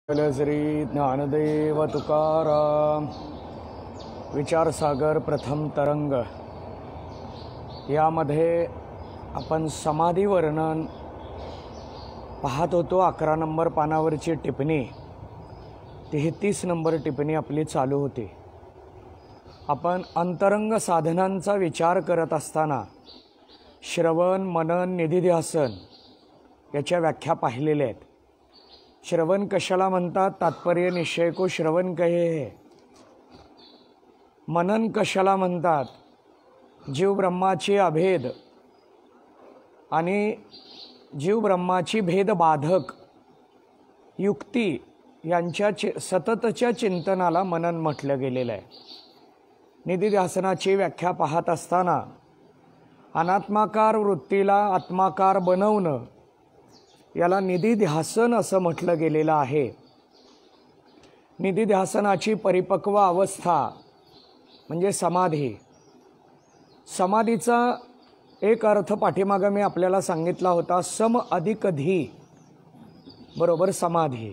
श्री ज्ञानदेव तुकाराम विचारसागर प्रथम तरंग यामध्ये आपण समाधी वर्णन पाहत होतो। 11 नंबर पानावरची टिप्पणी 33 नंबर टिप्पणी आपली चालू होती। आपण अंतरंग साधनांचा विचार करत असताना श्रवण मनन निधिध्यासन याच्या व्याख्या पाहिलेल्या आहेत। श्रवण कशाला म्हणतात? तात्पर्य निश्चय को श्रवण कहे है। मनन कशाला म्हणतात? जीव ब्रह्माची अभेद आणि जीव ब्रह्माची भेदबाधक युक्ती यांच्या सततच्या चिंतनाला मनन म्हटलं गेलेलं आहे। निधिध्यासनाची व्याख्या पाहत असताना अनात्माकार वृत्तीला आत्माकार बनवणं याला निधिध्यासन असं म्हटलं गेलेलं आहे। निधिध्यासनाची परिपक्व अवस्था म्हणजे समाधी। समाधीचा एक अर्थ पाठीमागे मी आपल्याला सांगितला होता, सम अधिक धी बरोबर समाधी।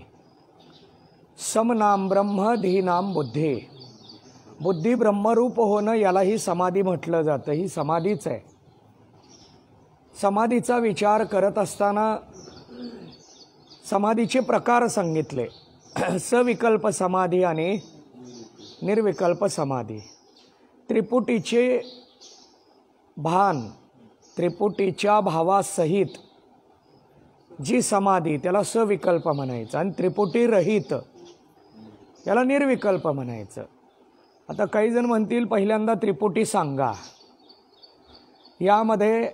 सम नाम ब्रह्म धी नाम बुद्धी। बुद्धी ब्रह्मरूप होणं यालाही समाधी म्हटलं जातं। ही समाधीच आहे। समाधीचा विचार करत असताना समाधीचे प्रकार सांगितले। सविकल्प समाधी आणि निर्विकल्प समाधी। त्रिपुटीचे भान, त्रिपुटीच्या भावासहित जी समाधी त्याला सविकल्प म्हणायचं आणि त्रिपुटी रहित याला निर्विकल्प म्हणायचं। आता काही जण म्हणतील पहिल्यांदा त्रिपुटी सांगा। यामध्ये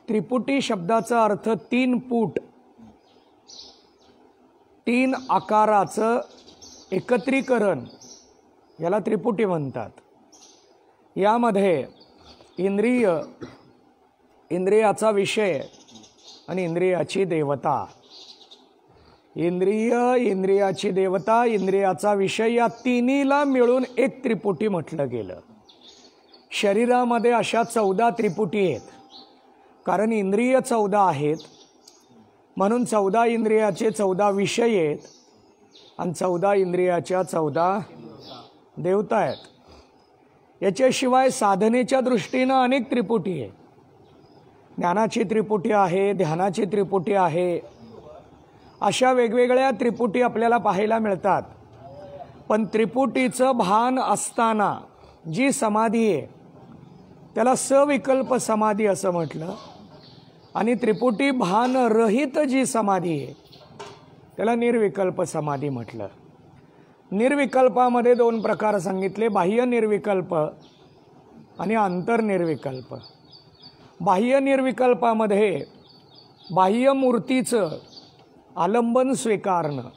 त्रिपुटी शब्दाचा अर्थ 3 फूट 3 आकाराचं एकत्रीकरण याला त्रिपुटी म्हणतात। यामध्ये इंद्रियाचा विषय आणि इंद्रियाची देवता, इंद्रियाची देवता, इंद्रियाचा विषय या तिन्हीला मिळून एक त्रिपुटी म्हटलं गेलं। शरीरामध्ये अशा 14 त्रिपुटी आहेत, कारण इंद्रिय 14 आहेत म्हणून 14 इंद्रियाचे 14 विषय आहेत आणि 14 इंद्रियाच्या 14 देवता आहेत। याच्याशिवाय साधनेच्या दृष्टीनं अनेक त्रिपुटी आहे। ज्ञानाची त्रिपुटी आहे, ध्यानाची त्रिपुटी आहे, अशा वेगवेगळ्या त्रिपुटी आपल्याला पाहायला मिळतात। पण त्रिपुटीचं भान असताना जी समाधी आहे त्याला सविकल्प समाधी असं म्हटलं आणि त्रिपुटी भान रहित जी समाधी आहे त्याला निर्विकल्प समाधी म्हटलं। निर्विकल्पामध्ये 2 प्रकार सांगितले, बाह्य निर्विकल्प आणि अंतर्निर्विकल्प। बाह्य निर्विकल्पामध्ये बाह्य मूर्तीचं आलंबन स्वीकारणं।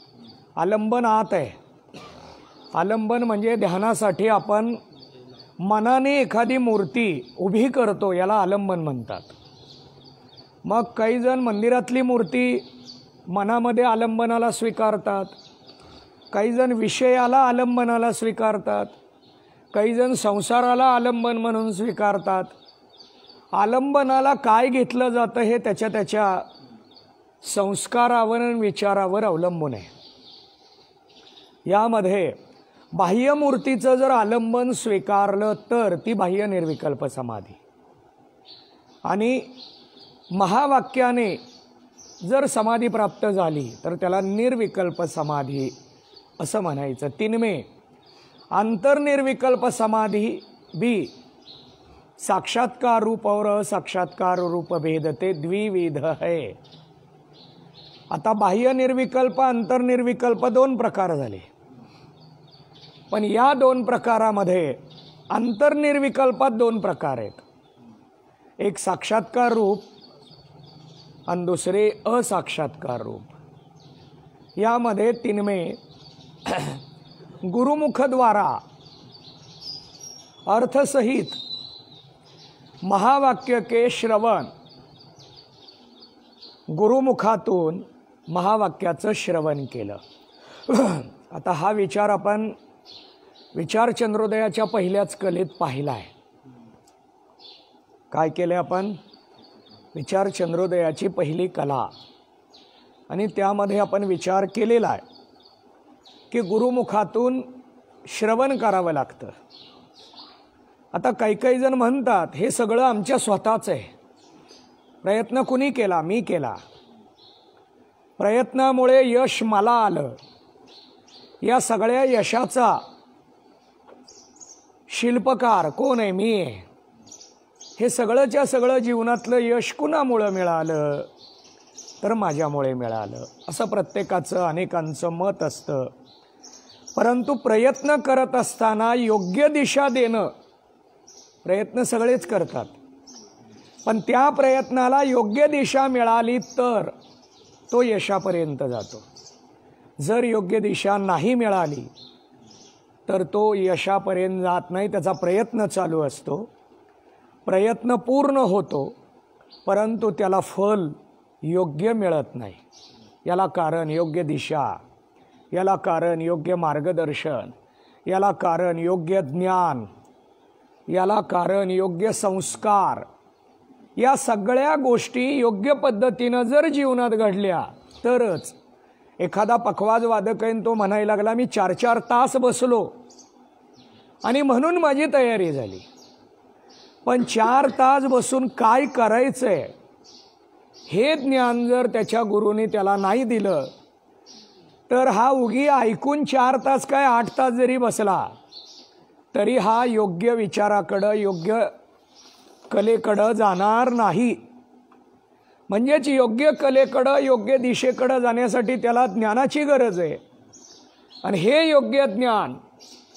आलंबन आत आहे। आलंबन म्हणजे ध्यानासाठी आपण मनाने एखादी मूर्ती उभी करतो याला आलंबन म्हणतात। मग काही जण मंदिरातली मूर्ती मनामध्ये आलंबनाला स्वीकारतात, काही जण विषयाला आलंबनाला स्वीकारतात, काही जण संसाराला आलंबन म्हणून स्वीकारतात। आलंबनाला काय घेतलं जातं हे त्याच्या संस्कारावर आणि विचारावर अवलंबून आहे। यामध्ये बाह्य मूर्तीचं जर आलंबन स्वीकारलं तर ती बाह्य निर्विकल्प समाधी आणि महावाक्याने जर समाधी प्राप्त झाली तर त्याला निर्विकल्प समाधी असं म्हणायचं। 3 अंतर्निर्विकल्प समाधी भी साक्षात्कार रूप और असाक्षात्कार रूप भेदते द्विविध है। आता बाह्य निर्विकल्प अंतर्निर्विकल्प 2 प्रकार झाले, पण या 2 प्रकारामध्ये अंतर्निर्विकल्पात 2 प्रकार आहेत। एक साक्षात्कार रूप आणि दुसरे असाक्षात्कार रूप। यामध्ये 3 गुरुमुखद्वारा अर्थसहित महावाक्य के श्रवण, गुरुमुखातून महावाक्याचं श्रवण केलं। आता हा विचार आपण विचार चंद्रोदयाच्या पहिल्याच कलेत पाहिला आहे। काय केले आपण? विचार चंद्रोदयाची पहिली कला आणि त्यामध्ये आपण विचार केलेला आहे। की गुरुमुखातून श्रवण करावं लागतं. आता काही काही जण म्हणतात हे सगळं आमच्या स्वतःच आहे. प्रयत्न कुणी केला? मी केला. प्रयत्नामुळे यश मला आलं. या सगळ्या यशाचा शिल्पकार कोण आहे? मी आहे. हे सगळंच्या सगळं जीवनातलं यश कुणामुळं मिळालं? तर माझ्यामुळे मिळालं, असं प्रत्येकाचं अनेकांचं मत असतं. परंतु प्रयत्न करत असताना योग्य दिशा देणं, प्रयत्न सगळेच करतात, पण त्या प्रयत्नाला योग्य दिशा मिळाली तर तो यशापर्यंत जातो. जर योग्य दिशा नाही मिळाली तर तो यशापर्यंत जात नाही. त्याचा प्रयत्न चालू असतो, प्रयत्न पूर्ण होतो, परंतु त्याला फल योग्य मिळत नाही. याला कारण योग्य दिशा, याला कारण योग्य मार्गदर्शन, याला कारण योग्य ज्ञान, याला कारण योग्य संस्कार. या सगळ्या गोष्टी योग्य पद्धतीनं जर जीवनात घडल्या तरच. एखादा पखवाज वादक आहे, तो म्हणायला लागला मी 4-4 तास बसलो आणि म्हणून माझी तयारी झाली. पण 4 तास बसून काय करायचंय हे ज्ञान जर त्याच्या गुरुने त्याला नाही दिलं तर हा उगी ऐकून 4 तास काय 8 तास जरी बसला तरी हा योग्य विचाराकडं, योग्य कलेकडं जाणार नाही. म्हणजेच योग्य कलेकडं, योग्य दिशेकडं जाण्यासाठी त्याला ज्ञानाची गरज आहे. आणि हे योग्य ज्ञान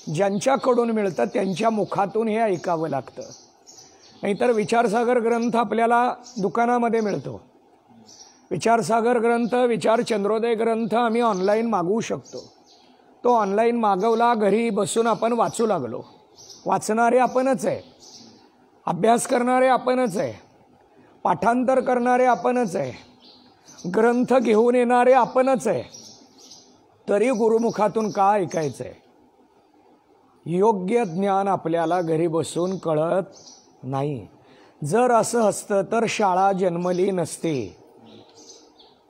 ज्यांच्याकडून मिळतं त्यांच्या मुखातून हे ऐकावं लागतं. नाहीतर विचारसागर ग्रंथ आपल्याला दुकानामध्ये मिळतो. विचारसागर ग्रंथ, विचार चंद्रोदय ग्रंथ आम्ही ऑनलाईन मागवू शकतो. तो ऑनलाईन मागवला, घरी बसून आपण वाचू लागलो. वाचणारे आपणच आहे, अभ्यास करणारे आपणच आहे, पाठांतर करणारे आपणच आहे, ग्रंथ घेऊन येणारे आपणच आहे. तरी गुरुमुखातून का ऐकायचं आहे? योग्य ज्ञान आपल्याला घरी बसून कळत नाही. जर असं असतं तर शाळा जन्मली नसती.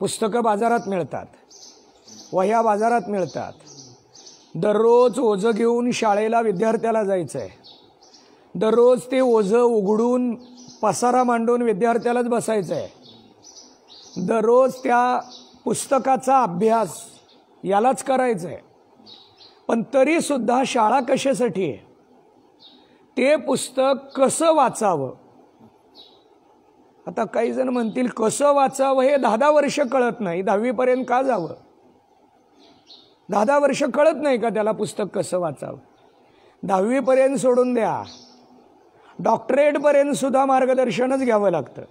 पुस्तकं बाजारात मिळतात, वह्या बाजारात मिळतात. दररोज ओझं घेऊन शाळेला विद्यार्थ्याला जायचं आहे. दररोज ते ओझं उघडून पसारा मांडून विद्यार्थ्यालाच बसायचं आहे. दररोज त्या पुस्तकाचा अभ्यास यालाच करायचं आहे. पण तरीसुद्धा शाळा कशासाठी आहे? ते पुस्तक कसं वाचावं? आता काही जण म्हणतील कसं वाचावं हे 10-10 वर्ष कळत नाही, 10वीपर्यंत का जावं? 10-10 वर्ष कळत नाही का त्याला पुस्तक कसं वाचावं? 10वीपर्यंत सोडून द्या, डॉक्टरेटपर्यंत सुद्धा मार्गदर्शनच घ्यावं लागतं.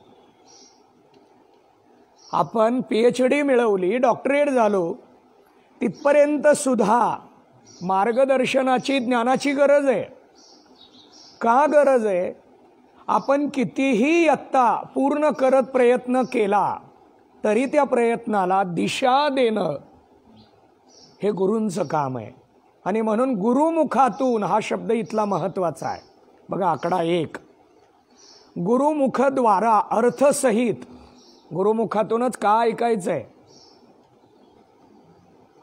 आपण PhD मिळवली, डॉक्टरेट झालो, तिथपर्यंत सुद्धा मार्गदर्शनाची, ज्ञानाची गरज आहे. का गरज आहे? आपण कितीही इयत्ता पूर्ण करत प्रयत्न केला तरी त्या प्रयत्नाला दिशा देणं हे गुरूंचं काम आहे. आणि म्हणून गुरुमुखातून हा शब्द इथला महत्त्वाचा आहे. बघा आकडा 1, गुरुमुखद्वारा अर्थसहित. गुरुमुखातूनच का ऐकायचं आहे?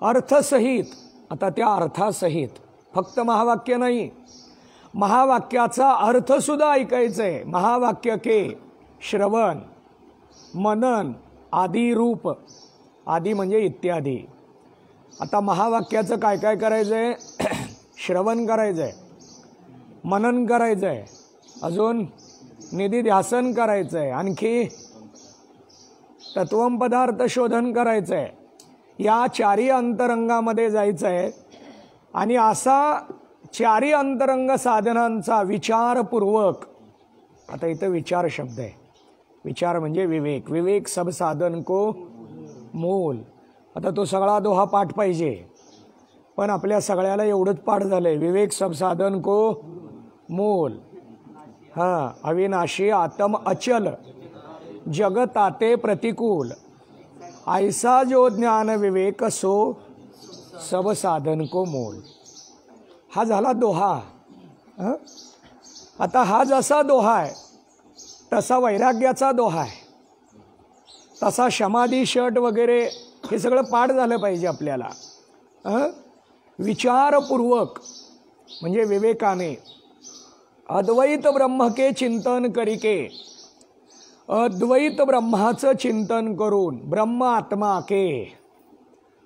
अर्थसहित. आता त्या अर्थासहित फक्त महावाक्य नाही, महावाक्याचा अर्थ सुद्धा ऐकायचं आहे. महावाक्य के श्रवण, मनन, आदी रूप. आदी म्हणजे इत्यादी. आता महावाक्याचं काय काय करायचं आहे? श्रवण करायचं आहे, मनन करायचं आहे, अजून निधिध्यासन करायचं आहे, आणखी तत्वम पदार्थ शोधन करायचं आहे. या 4ही अंतरंगामध्ये जायचं आहे. आणि असा 4ही अंतरंग साधनांचा विचारपूर्वक. आता इथं विचार शब्द आहे. विचार म्हणजे विवेक. विवेक सब साधन को मूल. आता तो सगळा दोहा पाठ पाहिजे, पण आपल्या सगळ्याला एवढंच पाठ झालंय, विवेक सब साधन को मूल. हां, अविनाशी आत्म अचल जगत आते प्रतिकूल, ऐसा जो ज्ञान विवेक सो सब साधन को मूल. हा झाला दोहा. आता हा जसा दोहा आहे तसा वैराग्याचा दोहा आहे, तसा समाधी षट वगैरे हे सगळं पाठ झालं पाहिजे आपल्याला. विचारपूर्वक म्हणजे विवेकाने, अद्वैत ब्रह्म के चिंतन करिके, अद्वैत ब्रह्माचं चिंतन करून ब्रह्म आत्मा के.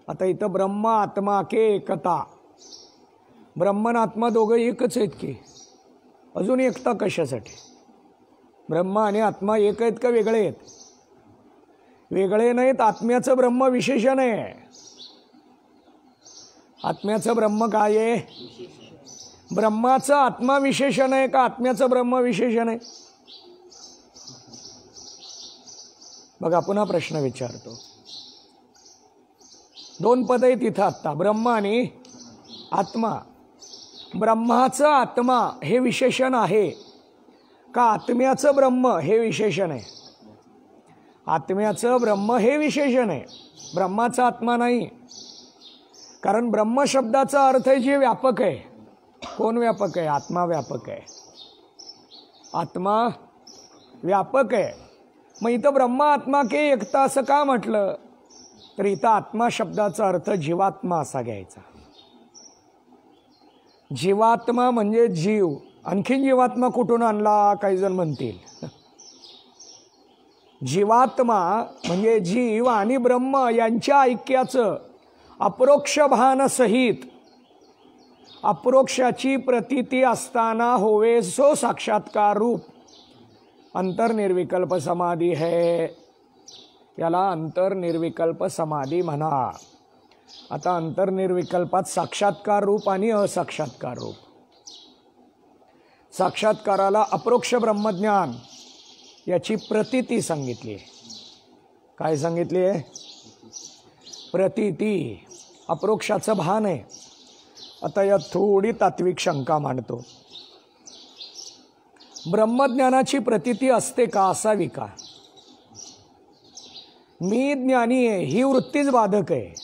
आता इथं ब्रह्म आत्मा के एकता, ब्रह्मन आत्मा दोघं एकच आहेत की, अजून एकता कशासाठी? ब्रह्म आणि आत्मा एक आहेत का वेगळे आहेत? वेगळे नाहीत. आत्म्याचं ब्रह्म विशेषण आहे. आत्म्याचं ब्रह्म काय आहे? ब्रह्माचं आत्मा विशेषण आहे का आत्म्याचं ब्रह्म विशेषण आहे? बघा पुन्हा प्रश्न विचारतो. दोन पद आहेत इथं आत्ता, ब्रह्म आणि आत्मा. ब्रह्माचं आत्मा हे विशेषण आहे का आत्म्याचं ब्रह्म हे विशेषण आहे? आत्म्याचं ब्रह्म हे विशेषण आहे, ब्रह्माचा आत्मा नाही. कारण ब्रह्म शब्दाचा अर्थ आहे जे व्यापक आहे. कोण व्यापक आहे? आत्मा व्यापक आहे. आत्मा व्यापक आहे. मग इथं ब्रह्म आत्मा के एकता असं का म्हटलं? तर इथं आत्मा शब्दाचा अर्थ जीवात्मा असा घ्यायचा. जीवात्मा म्हणजे जीव. आणखीन जीवात्मा कुठून आणला काही जण म्हणतील. जीवात्मा म्हणजे जीव आणि ब्रह्म यांच्या ऐक्याचं अप्रोक्ष भान सहित अप्रोक्षाची प्रतीती असताना होवे सो साक्षात्कार रूप अंतर्निर्विकल्प समाधी है. याला अंतर्निर्विकल्प समाधी म्हणा. आता अंतर्निर्विकल्पात साक्षात्कार रूप आणि असाक्षात्कार रूप. साक्षात्काराला अप्रोक्ष ब्रह्मज्ञान याची प्रतीती सांगितली आहे. काय सांगितली आहे? प्रतीती. अप्रोक्षाचं भान आहे. आता यात थोडी तात्विक शंका मांडतो. ब्रह्मज्ञानाची प्रतीती असते का? असावी का? मी ज्ञानी आहे ही वृत्तीच बाधक आहे.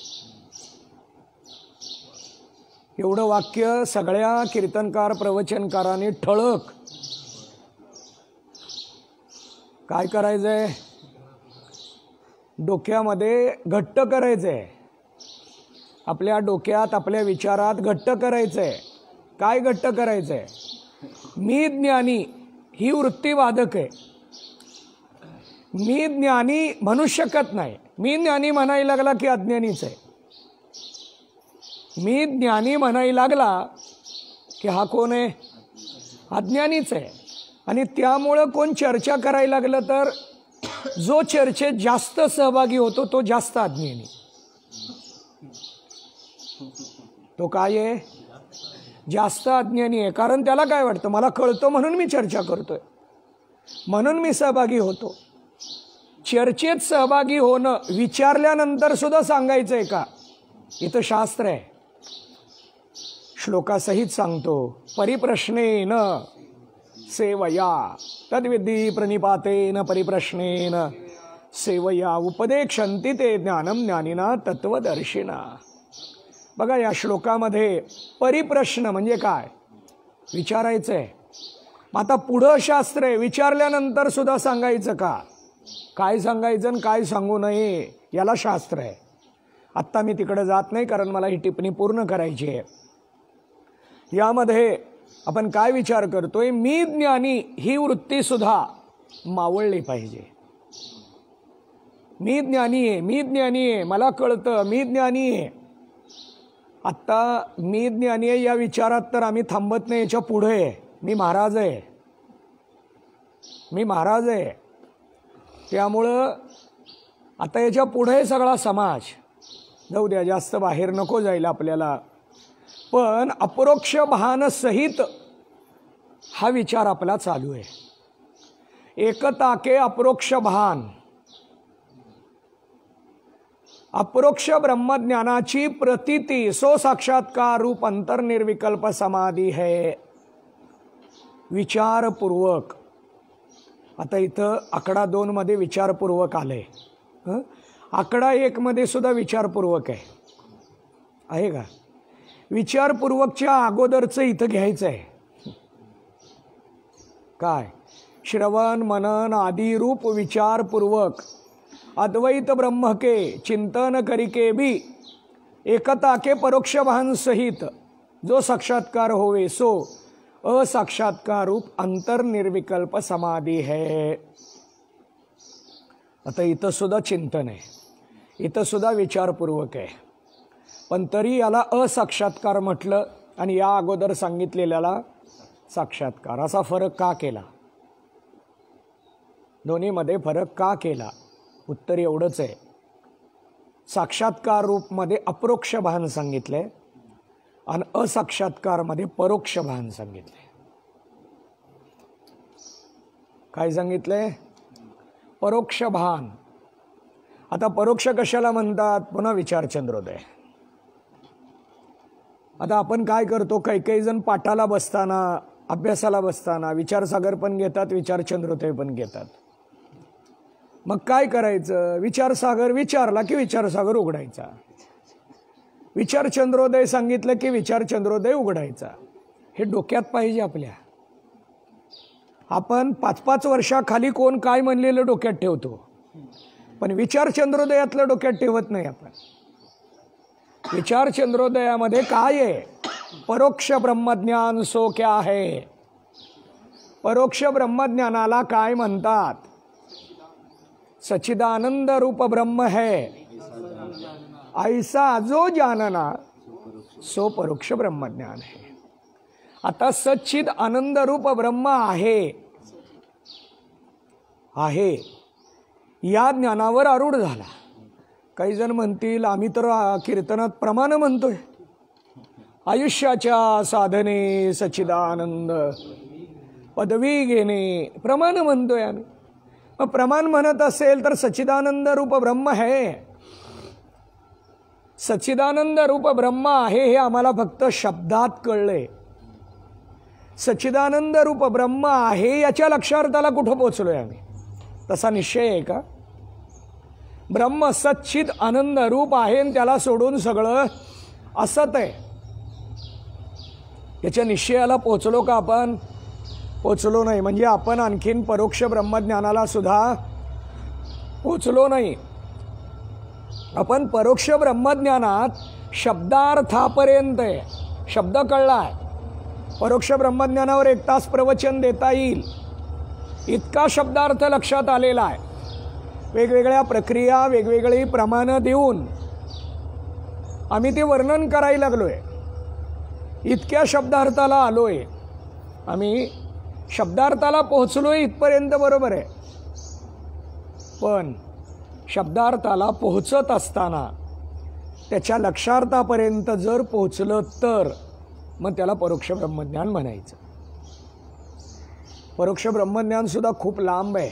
एवढं वाक्य सगळ्या कीर्तनकार प्रवचनकारांनी ठळक. काय करायचंय? डोक्यामध्ये घट्ट करायचंय. आपल्या डोक्यात आपल्या विचारात घट्ट करायचंय. काय घट्ट करायचंय? मी ज्ञानी ही वृत्ती बाधक आहे. मी ज्ञानी म्हणू शकत नाही. मी ज्ञानी म्हणायला लागला की अज्ञानीच आहे. मी ज्ञानी म्हणायला लागला की हा कोण आहे? अज्ञानीच आहे. आणि त्यामुळं कोण चर्चा करायला लागलं तर जो चर्चेत जास्त सहभागी होतो तो जास्त अज्ञानी. तो काय आहे? जास्त अज्ञानी आहे. कारण त्याला काय वाटतं? मला कळतं म्हणून मी चर्चा करतोय, म्हणून मी सहभागी होतो. चर्चेत सहभागी होणं विचारल्यानंतर सुद्धा सांगायचं आहे का? इथं शास्त्र आहे. श्लोकासहित सांगतो. परिप्रश्नेन सेवया तद्विधी प्रणिपातेन परिप्रश्नेन सेवया उपदेक्षन्ति ते ज्ञानम ज्ञानिना तत्वदर्शिना. बघा या श्लोकामध्ये परिप्रश्न म्हणजे काय? विचारायचं आहे. आता पुढं शास्त्र आहे. विचारल्यानंतर सुद्धा सांगायचं का? काय सांगायचं आणि काय सांगू नये याला शास्त्र आहे. आत्ता मी तिकडे जात नाही कारण मला ही टिप्पणी पूर्ण करायची आहे. यामध्ये आपण काय विचार करतोय? मी ज्ञानी ही वृत्ती सुद्धा मावळली पाहिजे. मी ज्ञानी आहे, मी ज्ञानी आहे, मला कळतं, मी ज्ञानी आहे. आत्ता मी ज्ञानी आहे या विचारात तर आम्ही थांबत नाही. याच्या पुढे मी महाराज आहे, मी महाराज आहे. त्यामुळं आता याच्या पुढे सगळा समाज. जाऊ द्या, जास्त बाहेर नको जायला आपल्याला. पण अपरोक्ष भान सहित हा विचार आपला चालू आहे. एकता के अपरोक्ष भान. अपरोक्ष ब्रह्मज्ञानाची प्रतीती सो साक्षात्कार रूप अंतर्निर्विकल्प समाधी है. विचारपूर्वक. आता इथं आकडा 2 मध्ये विचारपूर्वक आले. आकडा 1 मध्ये सुद्धा विचारपूर्वक आहे का? विचारपूर्वकच्या अगोदरचं इथं घ्यायचं आहे. काय? श्रवण मनन आदि रूप विचारपूर्वक अद्वैत ब्रह्म के चिंतन करिके भी एकताके परोक्ष भान सहित जो साक्षात्कार होवे सो असाक्षात्कार रूप अंतर्निर्विकल्प समाधी है. आता इथं सुद्धा चिंतन आहे, इथं सुद्धा विचारपूर्वक आहे, पण तरी याला असाक्षात्कार म्हटलं आणि या अगोदर सांगितलेल्याला साक्षात्कार. असा फरक का केला? दोन्हीमध्ये फरक का केला? उत्तर एवढंच आहे, साक्षात्कार रूपमध्ये अप्रोक्ष भान सांगितलंय आणि असाक्षात्कारमध्ये परोक्ष भान सांगितलंय. काय सांगितलंय? परोक्ष भान. आता परोक्ष कशाला म्हणतात? पुन्हा विचार चंद्रोदय. आता आपण काय करतो, काही काही जण पाठाला बसताना, अभ्यासाला बसताना विचारसागर पण घेतात, विचार चंद्रोदय पण घेतात. मग काय करायचं? विचारसागर विचारला की विचारसागर उघडायचा, विचार चंद्रोदय सांगितलं की विचार चंद्रोदय उघडायचा. हे डोक्यात पाहिजे आपल्या. आपण 5-5 वर्षाखाली कोण काय म्हणलेलं डोक्यात ठेवतो, पण विचार चंद्रोदयातलं डोक्यात ठेवत नाही आपण. विचार चंद्रोदयामध्ये काय आहे? परोक्ष ब्रह्मज्ञान सो क्या है. परोक्ष ब्रह्मज्ञानाला काय म्हणतात? सच्चिदानंद रूप ब्रह्म है ऐसा जो जानना सो परोक्ष ब्रह्मज्ञान है. आता सच्चिद आनंद रूप ब्रह्म आहे या ज्ञानावर आरूढ झाला. काही जण म्हणतील आम्ही तर कीर्तनात प्रमाण म्हणतोय, आयुष्याच्या साधने सच्चिदानंद पदवी घेणे प्रमाण म्हणतोय आम्ही. मग प्रमाण म्हणत असेल तर सच्चिदानंद रूप ब्रह्म है, सच्चिदानंद रूप ब्रह्म आहे हे आम्हाला फक्त शब्दात कळले. सच्चिदानंद रूप ब्रह्म आहे याच्या लक्षार्थाला कुठं पोचलोय आम्ही? तसा निश्चय आहे का? ब्रह्म सच्चिद आनंद रूप आहे आणि त्याला सोडून सगळं असत आहे, याच्या निश्चयाला पोचलो का आपण? पोचलो नाही. म्हणजे आपण आणखीन परोक्ष ब्रह्मज्ञानाला सुद्धा पोचलो नाही. आपण परोक्ष ब्रह्मज्ञानात शब्दार्थापर्यंत आहे, शब्द कळलाय. परोक्ष ब्रह्मज्ञानावर 1 तास प्रवचन देता येईल इतका शब्दार्थ लक्षात आलेला आहे. वेगवेगळ्या प्रक्रिया, वेगवेगळी प्रमाणं देऊन आम्ही ते वर्णन करायला लागलोय. इतक्या शब्दार्थाला आलोय आम्ही, शब्दार्थाला पोहोचलोय इथपर्यंत बरोबर आहे. पण शब्दार्थाला पोहोचत असताना त्याच्या लक्षार्थापर्यंत जर पोहोचलं तर मग त्याला परोक्ष ब्रह्मज्ञान म्हणायचं. परोक्ष ब्रह्मज्ञान सुद्धा खूप लांब आहे.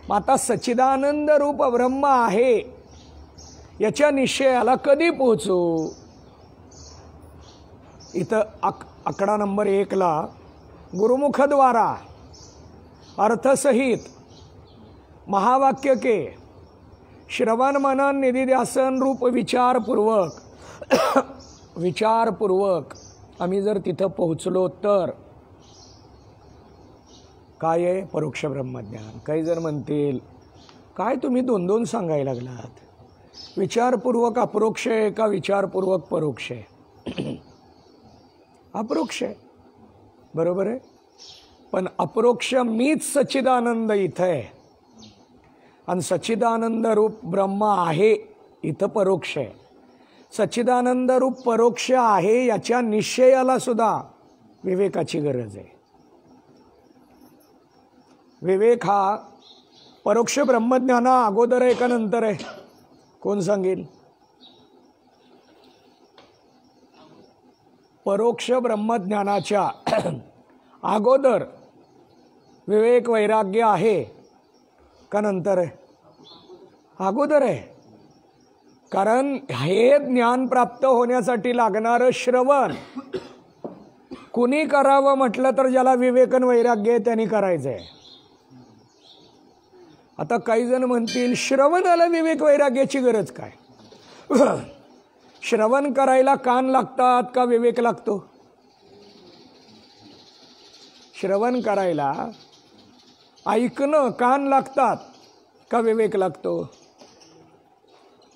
मग आता सच्चिदानंद रूप ब्रह्म आहे याच्या निश्चयाला कधी पोहोचू? इथं आकडा नंबर 1ला गुरुमुखद्वारा अर्थसहित महावाक्य के श्रवण मनन निधिध्यासन रूप विचारपूर्वक आम्ही जर तिथं पोहोचलो तर काय आहे? परोक्ष ब्रह्मज्ञान. काही जण म्हणतील काय तुम्ही 2-2 सांगायला लागलात? विचारपूर्वक अप्रोक्ष आहे का विचारपूर्वक परोक्ष आहे? अप्रोक्ष आहे, बरोबर आहे. पण अप्रोक्ष मीच सच्चिदानंद इथं आहे आणि सच्चिदानंद रूप ब्रह्म आहे इथं परोक्ष आहे. सच्चिदानंद रूप परोक्ष आहे याच्या निश्चयाला सुद्धा विवेकाची गरज आहे. विवेक हा परोक्ष ब्रह्मज्ञाना अगोदर आहे का नंतर आहे? कोण सांगेल? परोक्ष ब्रह्मज्ञानाच्या अगोदर विवेक वैराग्य आहे का नंतर आहे? अगोदर आहे. कारण हे ज्ञान प्राप्त होण्यासाठी लागणारं श्रवण कुणी करावं म्हटलं तर ज्याला विवेक आणि वैराग्य आहे त्यांनी करायचं आहे. आता काही जण म्हणतील श्रवणाला विवेक वैराग्याची गरज काय? श्रवण करायला कान लागतात का विवेक लागतो? श्रवण करायला ऐकणं कान लागतात का विवेक लागतो?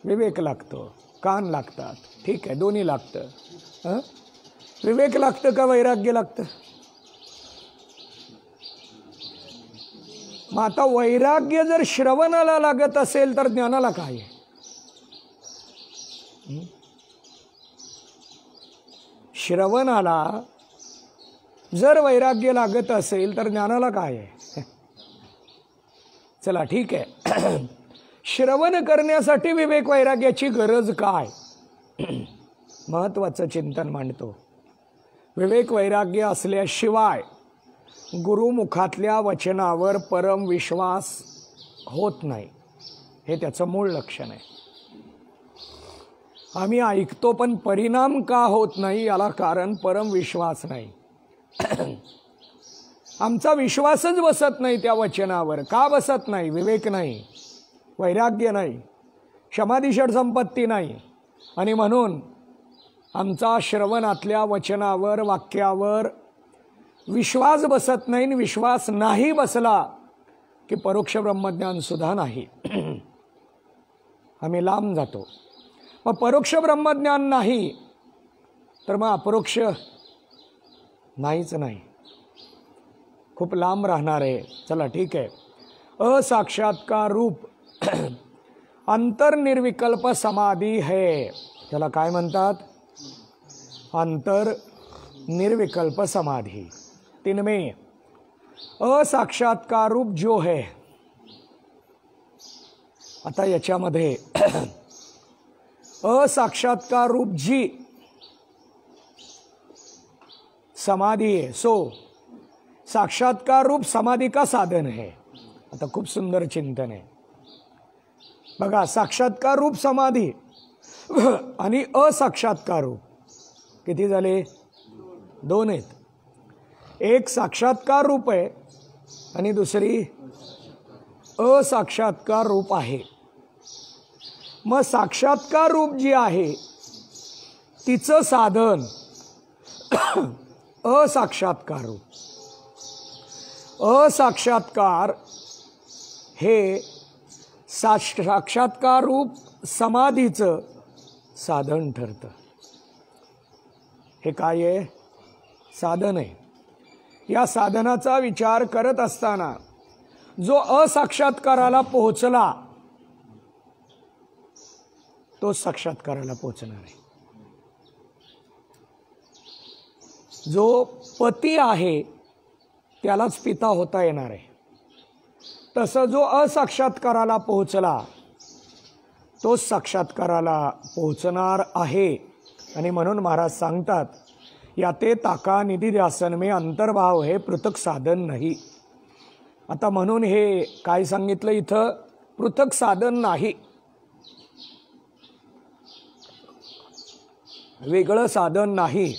विवेक लागतो. कान लागतात, ठीक आहे, दोन्ही लागतं. विवेक लागतं का वैराग्य लागतं? मग आता वैराग्य जर श्रवणाला लागत असेल तर ज्ञानाला काय आहे? श्रवणाला जर वैराग्य लागत असेल तर ज्ञानाला काय आहे? चला ठीक आहे, श्रवण करण्यासाठी विवेक वैराग्याची गरज काय? महत्वाचं चिंतन मांडतो. विवेक वैराग्य असल्याशिवाय गुरुमुखातल्या वचनावर परम विश्वास होत नाही, हे त्याचं मूळ लक्षण आहे. आम्ही ऐकतो पण परिणाम का होत नाही याला कारण परम विश्वास नाही. आमचा विश्वासच बसत नाही त्या वचनावर. का बसत नाही? विवेक नाही, वैराग्य नाही, क्षमादिषड संपत्ती नाही. आणि म्हणून आमचा श्रवणातल्या वचनावर वाक्यावर विश्वास बसत नाही. विश्वास नाही बसला की परोक्ष ब्रह्मज्ञान सुद्धा नाही. आम्ही लांब जातो. मग परोक्ष ब्रह्मज्ञान नाही तर मग अपरोक्ष नाहीच नाही, खूप लांब राहणार आहे. चला ठीक आहे, असाक्षात्कार रूप अंतर्निर्विकल्प समाधी है. त्याला काय म्हणतात? अंतर्निर्विकल्प समाधी. तिनमें असाक्षात्कार रूप जो है. आता याच्यामध्ये असाक्षात्कार रूप जी समाधि है, सो साक्षात्कार रूप समाधि का साधन है. आता खूप सुंदर चिंतन आहे बघा. साक्षात्कार रूप समाधी आणि असाक्षात्कार रूप किती झाले? दोन आहेत. एक साक्षात्कार रूप आहे आणि दुसरी असाक्षात्कार रूप आहे. मग साक्षात्कार रूप जी आहे तिचं साधन असाक्षात्कार रूप. असाक्षात्कार हे साक्षात्कार रूप समाधीचं साधन ठरतं. हे काय आहे? साधन आहे. या साधनाचा विचार करत असताना जो असाक्षात्काराला पोहोचला तो साक्षात्काराला पोहोचणार आहे. जो पती आहे त्यालाच पिता होता येणार आहे. तसं जो असाक्षात्काराला पोहोचला तो साक्षात्काराला पोहोचणार आहे. आणि म्हणून महाराज सांगतात, याते ताका निधी ध्यासन में अंतर्भाव हे पृथक साधन नाही. आता म्हणून हे काय सांगितलं इथं? पृथक साधन नाही, वेगळं साधन नाही.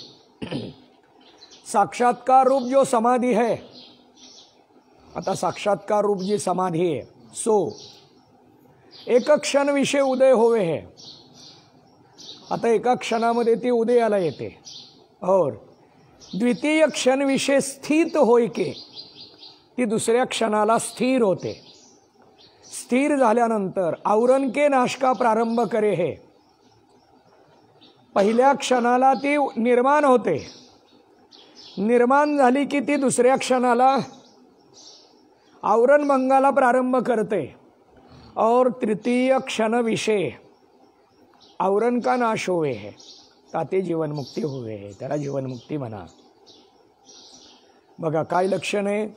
साक्षात्कार रूप जो समाधि है, आता साक्षात्कार रूप जी समाधि है सो एक क्षण विषय उदय होवे है. आता एका क्षणामध्ये ती उदयाला येते. और द्वितीय क्षण विषय स्थित होय के ती दुसऱ्या क्षणाला स्थिर होते. स्थिर झाल्यानंतर आवरण के नाश का प्रारंभ करे है. पहिल्या क्षणाला ती निर्माण होते. निर्माण झाली की ती दुसऱ्या क्षणाला आवरण भंगाला प्रारंभ करते. और तृतीय क्षण विषय आवरण का नाश होवे है, ताते जीवनमुक्ती होवे है. त्याला जीवनमुक्ती म्हणा. बघा काय लक्षण आहे.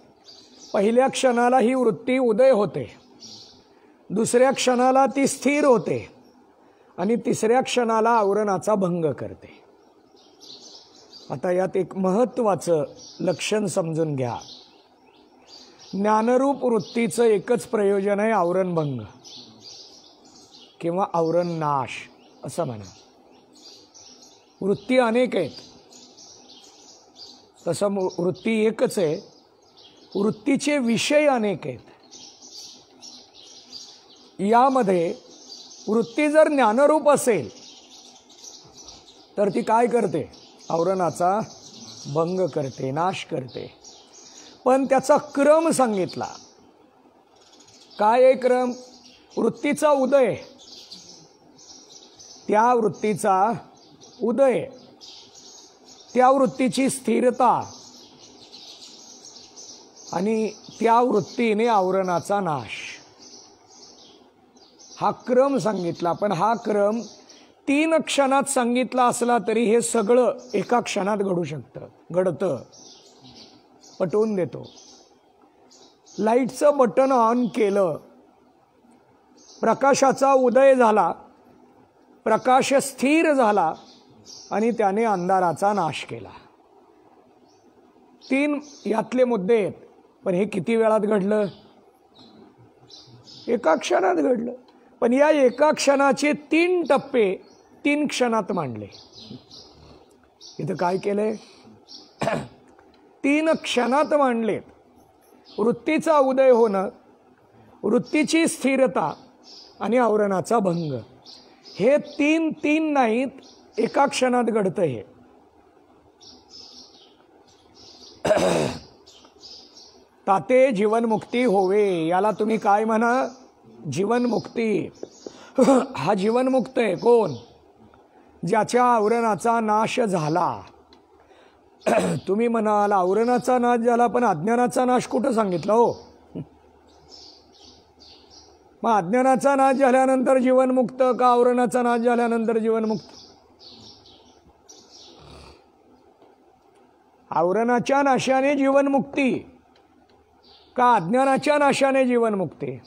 पहिल्या क्षणाला ही वृत्ती उदय होते, दुसऱ्या क्षणाला ती स्थिर होते आणि तिसऱ्या क्षणाला आवरणाचा भंग करते. आता यात एक महत्त्वाचं लक्षण समजून घ्या. ज्ञानरूप वृत्तीचं एकच प्रयोजन आहे, आवरण भंग किंवा आवरण नाश असं म्हणा. वृत्ती अनेक आहेत, तसं वृत्ती एकच आहे. वृत्तीचे विषय अनेक आहेत. यामध्ये वृत्ती जर ज्ञानरूप असेल तर ती काय करते? आवरणाचा भंग करते, नाश करते. पण त्याचा क्रम सांगितला. काय आहे क्रम? वृत्तीचा उदय, त्या वृत्तीचा उदय, त्या वृत्तीची स्थिरता आणि त्या वृत्तीने आवरणाचा नाश, हा क्रम सांगितला. पण हा क्रम 3 क्षणात सांगितला असला तरी हे सगळं एका क्षणात घडू शकतं, घडतं. पटवून देतो. लाईटचं बटन ऑन केलं, प्रकाशाचा उदय झाला, प्रकाश स्थिर झाला आणि त्याने अंधाराचा नाश केला. 3 यातले मुद्दे आहेत. पण हे किती वेळात घडलं? एका क्षणात घडलं. पण या एका क्षणाचे 3 टप्पे 3 क्षणात मांडले. इथं काय केलंय? 3 क्षणात मांडलेत. वृत्तीचा उदय होणं, वृत्तीची स्थिरता आणि आवरणाचा भंग, हे 3 नाहीत, एका क्षणात घडतं हे. ताते जीवनमुक्ती होवे, याला तुम्ही काय म्हणा? जीवनमुक्ती. हा जीवनमुक्त आहे कोण? ज्याच्या आवरणाचा नाश झाला. तुम्ही म्हणाल आवरणाचा नाश झाला, पण अज्ञानाचा नाश कुठं सांगितलं हो? मग अज्ञानाचा नाश झाल्यानंतर जीवनमुक्त का आवरणाचा नाश झाल्यानंतर जीवनमुक्त? आवरणाच्या नाशाने जीवनमुक्ती का अज्ञानाच्या नाशाने जीवनमुक्ती?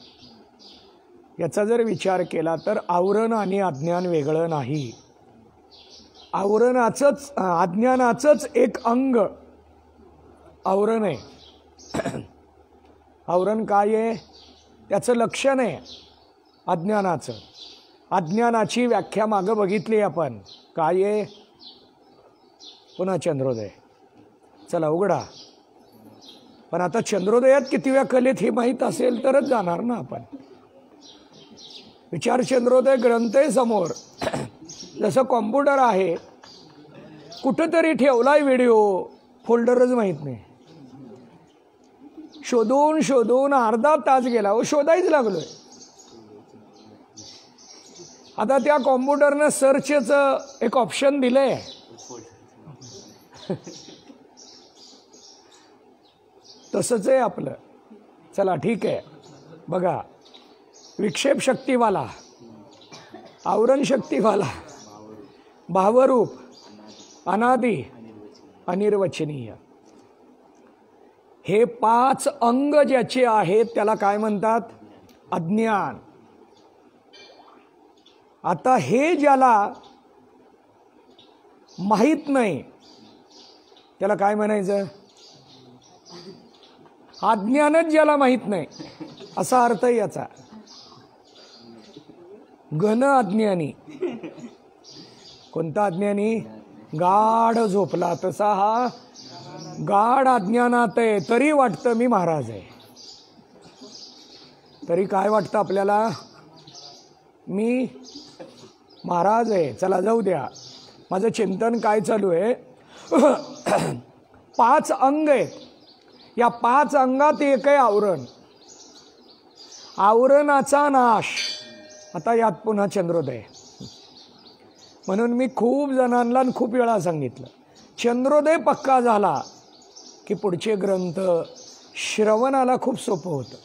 याचा जर विचार केला तर आवरण आणि अज्ञान वेगळं नाही. आवरणाचंच, अज्ञानाचंच एक अंग आवरण आहे. आवरण काय आहे? त्याचं लक्षण आहे अज्ञानाचं. अज्ञानाची व्याख्या मागं बघितली आपण. काय आहे? पुन्हा चंद्रोदय. चला उघडा. पण आता चंद्रोदयात किती वेळा कलेत हे माहीत असेल तरच जाणार ना आपण. विचार चंद्रोदय ग्रंथ आहे समोर. जसं कॉम्प्युटर आहे, कुठंतरी ठेवलाय व्हिडिओ, फोल्डरच माहीत नाही. शोधून शोधून अर्धा तास गेला, शोधायच लागलोय. आता त्या कॉम्प्युटरनं सर्चचं एक ऑप्शन दिलंय. तसंच आहे आपलं. चला ठीक आहे. बघा, विक्षेप शक्तीवाला, आवरण शक्तीवाला, भावरूप, अनादी, अनिर्वचनीय, हे 5 अंग ज्याचे आहेत त्याला काय म्हणतात? अज्ञान. आता हे ज्याला माहीत नाही त्याला काय म्हणायचं? अज्ञानच ज्याला माहीत नाही असा अर्थ याचा. घन अज्ञानी. कोणता अज्ञानी? गाढ झोपला तसा हा गाढ अज्ञानात आहे. तरी वाटतं मी महाराज आहे. तरी काय वाटतं आपल्याला? मी महाराज आहे. चला जाऊ द्या. माझं चिंतन काय चालू आहे? 5 अंग आहेत. या 5 अंगात एक आहे आवरण. आवरणाचा नाश. आता यात पुन्हा चंद्रोदय. म्हणून मी खूप जणांना खूप वेळा सांगितलं, चंद्रोदय पक्का झाला की पुढचे ग्रंथ श्रवणाला खूप सोपं होतं.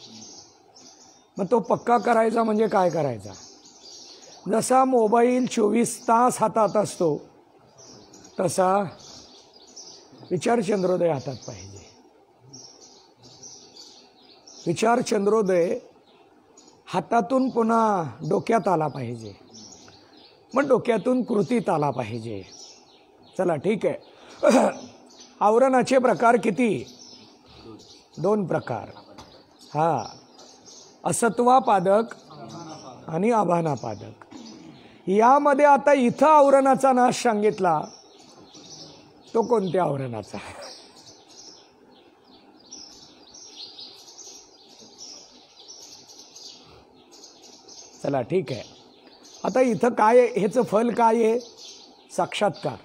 मग तो पक्का करायचा म्हणजे काय करायचा? जसा मोबाईल 24 तास हातात असतो तसा विचार चंद्रोदय हातात पाहिजे. विचार चंद्रोदय हातातून पुन्हा डोक्यात आला पाहिजे. मग डोक्यातून कृतीत आला पाहिजे. चला ठीक आहे. आवरणाचे प्रकार किती? 2 प्रकार. हा, असत्वापादक आणि आभानापादक. यामध्ये आता इथं आवरणाचा नाश सांगितला, तो कोणत्या आवरणाचा? चला ठीक आहे. आता इथं काय, ह्याचं फल काय आहे? साक्षात्कार.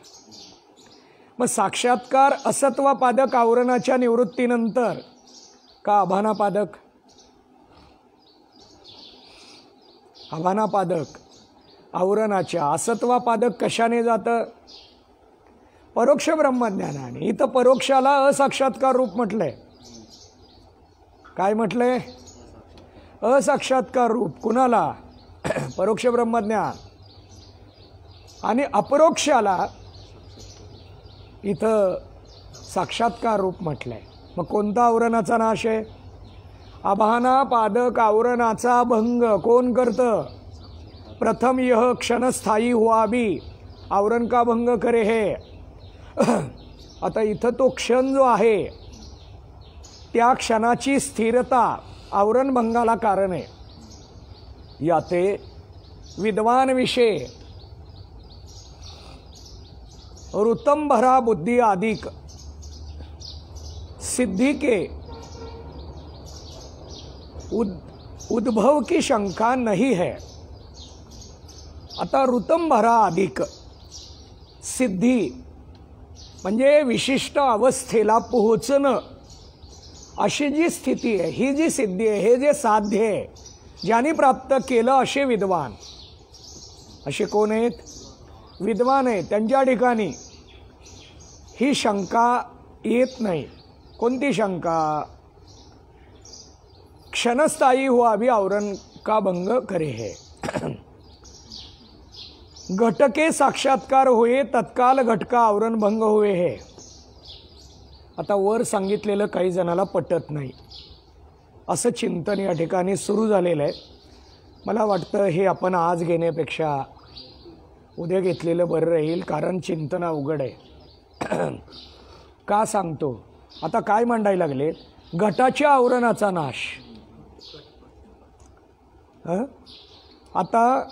मग साक्षात्कार असत्वापादक आवरणाच्या निवृत्तीनंतर का आभानापादक? आभानापादक. आवरणाच्या असत्वापादक कशाने जातं? परोक्ष ब्रह्मज्ञानाने. इथं परोक्षाला असाक्षात्कार रूप म्हटलंय. काय म्हटलंय? असाक्षात्कार रूप. कुणाला? परोक्ष ब्रह्मज्ञान. आणि अपरोक्षाला इथं साक्षात्कार रूप म्हटलंय. मग कोणता आवरणाचा नाश आहे? आभाना पादक आवरणाचा भंग कोण करतं? प्रथम यह क्षणस्थायी हुआ भी, आवरण का भंग करे हे. आता इथं तो क्षण जो आहे त्या क्षणाची स्थिरता आवरण भंगाला कारण आहे. याते विद्वान विषय ऋतम भरा बुद्धि आदिक सिद्धि के उद्भव की शंका नहीं है. आता ऋतम भरा अधिक सिद्धी म्हणजे विशिष्ट अवस्थेला पोहोचणं, अशी जी स्थिती आहे, ही जी सिद्धी आहे, हे जे साध्य आहे, ज्यांनी प्राप्त केलं असे विद्वान. असे कोण आहेत? विद्वान आहेत. त्यांच्या ठिकाणी ही शंका येत नाही. कोणती शंका? क्षणस्थायी हुआ भी आवरण का भंग करे है. घटके साक्षात्कार होए तत्काल घटका आवरण भंग हुए है. आता वर सांगितलेलं काही जणाला पटत नाही, असं चिंतन या ठिकाणी सुरू झालेलं आहे. मला वाटतं हे आपण आज घेण्यापेक्षा उद्या घेतलेलं बरं राहील, कारण चिंतन अवघड आहे. का सांगतो? आता काय मांडायला लागले? घटाच्या आवरणाचा नाश. आता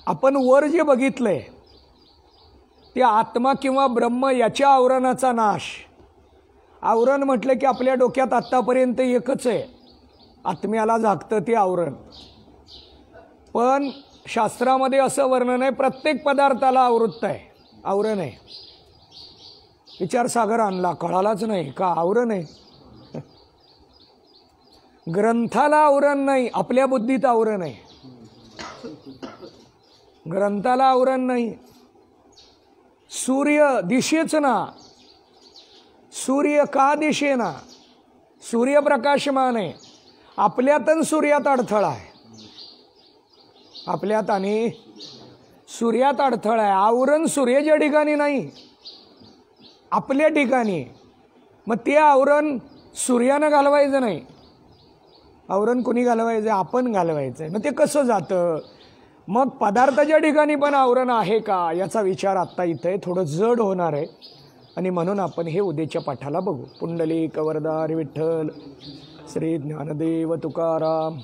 आपण वर जे बघितलंय ते आत्मा किंवा ब्रह्म याच्या आवरणाचा नाश. आवरण म्हटलं की आपल्या डोक्यात आत्तापर्यंत एकच आहे, आत्म्याला झाकतं ते आवरण. पण शास्त्रामध्ये असं वर्णन आहे, प्रत्येक पदार्थाला आवृत्त आहे, आवरण आहे. विचारसागर आणला, कळालाच नाही का आवरण आहे. ग्रंथाला आवरण नाही, आपल्या बुद्धीत आवरण आहे. ग्रंथाला आवरण नाही. सूर्य दिशेच ना, सूर्य का दिशेना? सूर्य प्रकाशमान आहे. आपल्यात आणि सूर्यात अडथळा आहे. आपल्यात आणि सूर्यात अडथळा आहे. आवरण सूर्याच्या ठिकाणी नाही, आपल्या ठिकाणी. मग ते आवरण सूर्यानं घालवायचं नाही, आवरण कोणी घालवायचं? आपण घालवायचं. मग ते कसं जातं? मग पदार्थाच्या ठिकाणी पण आवरण आहे का, याचा विचार आत्ता इथे थोडं जड होणार आहे. आणि म्हणून आपण हे उद्याच्या पाठाला बघू. पुंडलिक वरदारी विठ्ठल, श्री ज्ञानदेव तुकाराम.